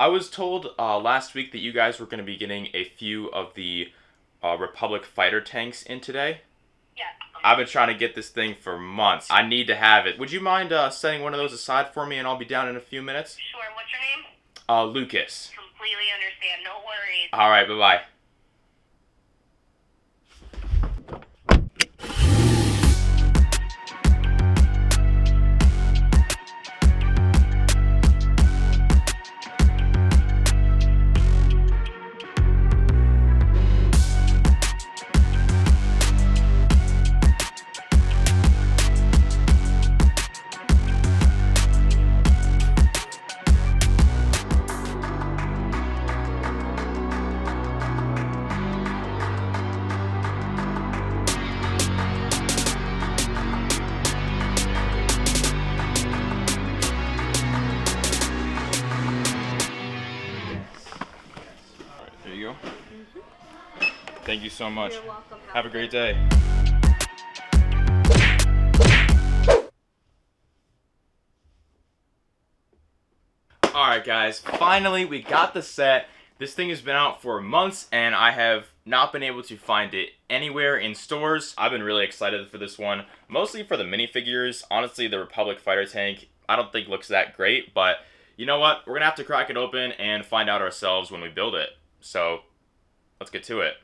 I was told last week that you guys were going to be getting a few of the Republic fighter tanks in today. Yes. I've been trying to get this thing for months. I need to have it. Would you mind setting one of those aside for me, and I'll be down in a few minutes? Sure. What's your name? Lucas. Completely understand. No worries. All right, bye-bye. There you go. Thank you so much. You're welcome. Have a great day. Alright guys, finally we got the set. This thing has been out for months and I have not been able to find it anywhere in stores. I've been really excited for this one, mostly for the minifigures. Honestly, the Republic fighter tank I don't think looks that great, but you know what? We're gonna have to crack it open and find out ourselves when we build it. So, let's get to it.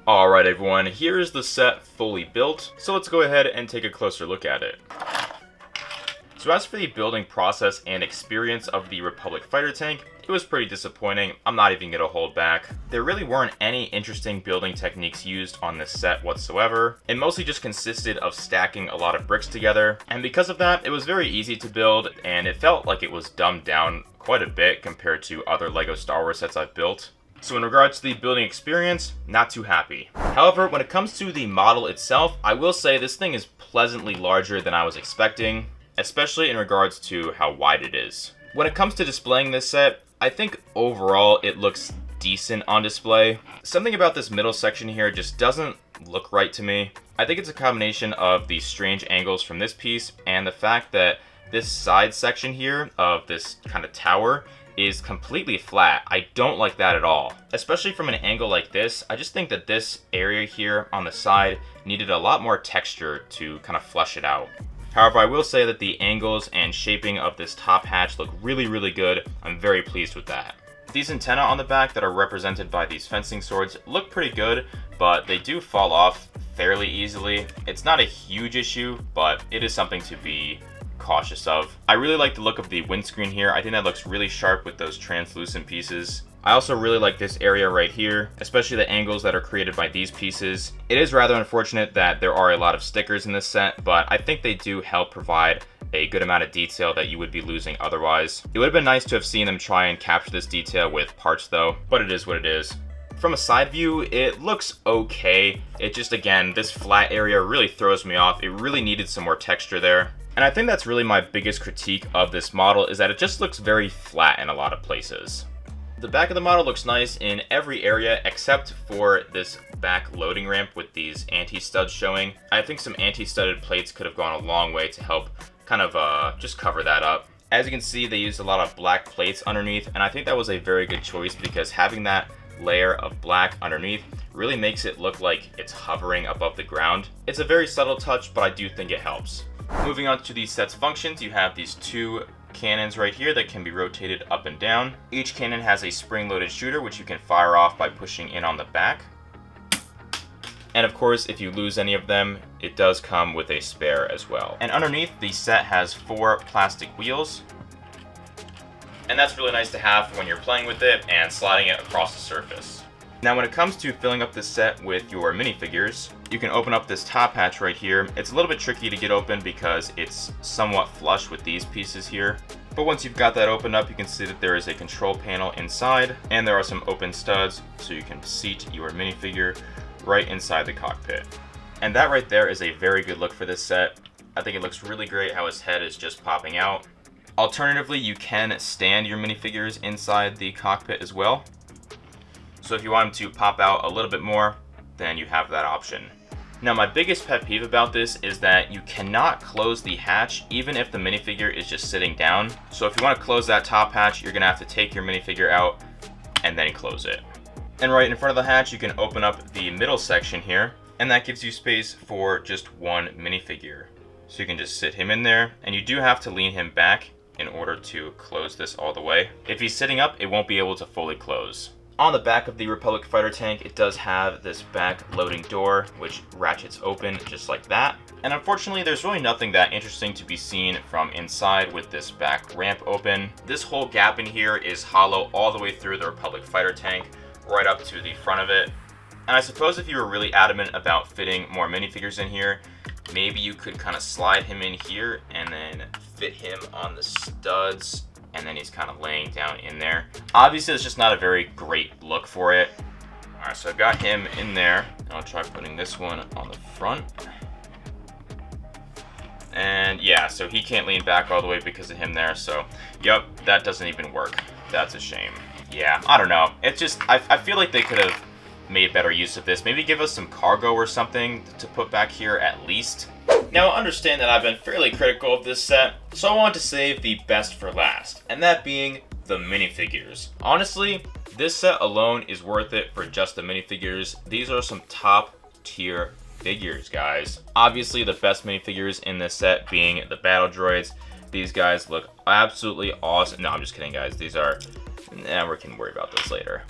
Alright everyone, here's the set fully built, so let's go ahead and take a closer look at it. So as for the building process and experience of the Republic fighter tank, it was pretty disappointing. I'm not even going to hold back. There really weren't any interesting building techniques used on this set whatsoever. It mostly just consisted of stacking a lot of bricks together, and because of that, it was very easy to build, and it felt like it was dumbed down quite a bit compared to other LEGO Star Wars sets I've built. So in regards to the building experience, not too happy. However, when it comes to the model itself, I will say this thing is pleasantly larger than I was expecting, especially in regards to how wide it is. When it comes to displaying this set, I think overall it looks decent on display. Something about this middle section here just doesn't look right to me. I think it's a combination of the strange angles from this piece and the fact that this side section here of this kind of tower is completely flat. I don't like that at all. Especially from an angle like this, I just think that this area here on the side needed a lot more texture to kind of flesh it out. However, I will say that the angles and shaping of this top hatch look really, really good. I'm very pleased with that. These antennae on the back that are represented by these fencing swords look pretty good, but they do fall off fairly easily. It's not a huge issue, but it is something to be cautious of. I really like the look of the windscreen here. I think that looks really sharp with those translucent pieces. I also really like this area right here, especially the angles that are created by these pieces. It is rather unfortunate that there are a lot of stickers in this set, but I think they do help provide a good amount of detail that you would be losing otherwise. It would have been nice to have seen them try and capture this detail with parts though, but it is what it is. From a side view, it looks okay. It just, again, this flat area really throws me off. It really needed some more texture there. And I think that's really my biggest critique of this model, is that it just looks very flat in a lot of places. The back of the model looks nice in every area except for this back loading ramp with these anti-studs showing. I think some anti-studded plates could have gone a long way to help kind of just cover that up. As you can see, they used a lot of black plates underneath, and I think that was a very good choice because having that layer of black underneath really makes it look like it's hovering above the ground. It's a very subtle touch, but I do think it helps. Moving on to the set's functions, you have these two cannons right here that can be rotated up and down. Each cannon has a spring-loaded shooter which you can fire off by pushing in on the back. And of course, if you lose any of them, it does come with a spare as well. And underneath, the set has 4 plastic wheels. And that's really nice to have when you're playing with it and sliding it across the surface. Now when it comes to filling up this set with your minifigures, you can open up this top hatch right here. It's a little bit tricky to get open because it's somewhat flush with these pieces here. But once you've got that opened up, you can see that there is a control panel inside, and there are some open studs so you can seat your minifigure right inside the cockpit. And that right there is a very good look for this set. I think it looks really great how his head is just popping out. Alternatively, you can stand your minifigures inside the cockpit as well. So if you want them to pop out a little bit more, then you have that option. Now my biggest pet peeve about this is that you cannot close the hatch even if the minifigure is just sitting down. So if you want to close that top hatch, you're going to have to take your minifigure out and then close it. And right in front of the hatch, you can open up the middle section here, and that gives you space for just one minifigure. So you can just sit him in there, and you do have to lean him back in order to close this all the way. If he's sitting up, it won't be able to fully close. On the back of the Republic fighter tank, it does have this back loading door, which ratchets open just like that. And unfortunately, there's really nothing that interesting to be seen from inside with this back ramp open. This whole gap in here is hollow all the way through the Republic fighter tank, right up to the front of it. And I suppose if you were really adamant about fitting more minifigures in here, maybe you could kind of slide him in here and then fit him on the studs, and then he's kind of laying down in there. Obviously, it's just not a very great look for it. All right, so I've got him in there. I'll try putting this one on the front. And yeah, so he can't lean back all the way because of him there. So, yep, that doesn't even work. That's a shame. Yeah, I don't know. It's just, I feel like they could have made better use of this. Maybe give us some cargo or something to put back here at least. Now, understand that I've been fairly critical of this set, so I want to save the best for last, and that being the minifigures. Honestly, this set alone is worth it for just the minifigures. These are some top tier figures, guys. Obviously, the best minifigures in this set being the battle droids. These guys look absolutely awesome. No, I'm just kidding, guys. These are... Nah, we can worry about those later.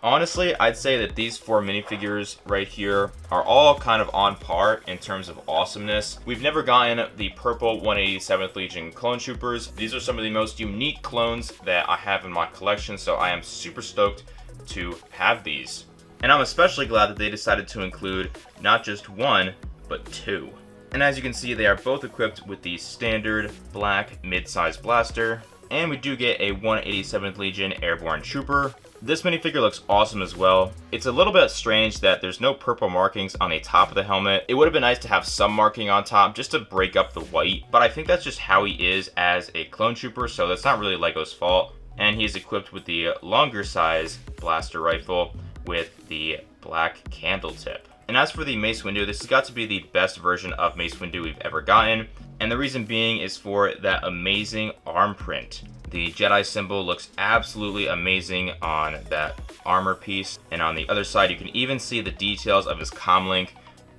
Honestly, I'd say that these 4 minifigures right here are all kind of on par in terms of awesomeness. We've never gotten the purple 187th Legion clone troopers. These are some of the most unique clones that I have in my collection, so I am super stoked to have these. And I'm especially glad that they decided to include not just 1, but 2. And as you can see, they are both equipped with the standard black mid-size blaster, and we do get a 187th Legion airborne trooper. This minifigure looks awesome as well. It's a little bit strange that there's no purple markings on the top of the helmet. It would have been nice to have some marking on top just to break up the white, but I think that's just how he is as a clone trooper, so that's not really LEGO's fault. And he's equipped with the longer size blaster rifle with the black candle tip. And as for the Mace Windu, this has got to be the best version of Mace Windu we've ever gotten. And the reason being is for that amazing arm print. The Jedi symbol looks absolutely amazing on that armor piece. And on the other side, you can even see the details of his comlink.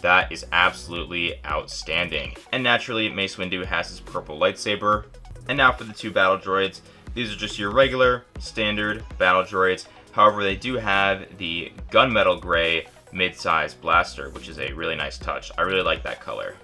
That is absolutely outstanding. And naturally, Mace Windu has his purple lightsaber. And now for the 2 battle droids. These are just your regular, standard battle droids. However, they do have the gunmetal gray mid-size blaster, which is a really nice touch. I really like that color.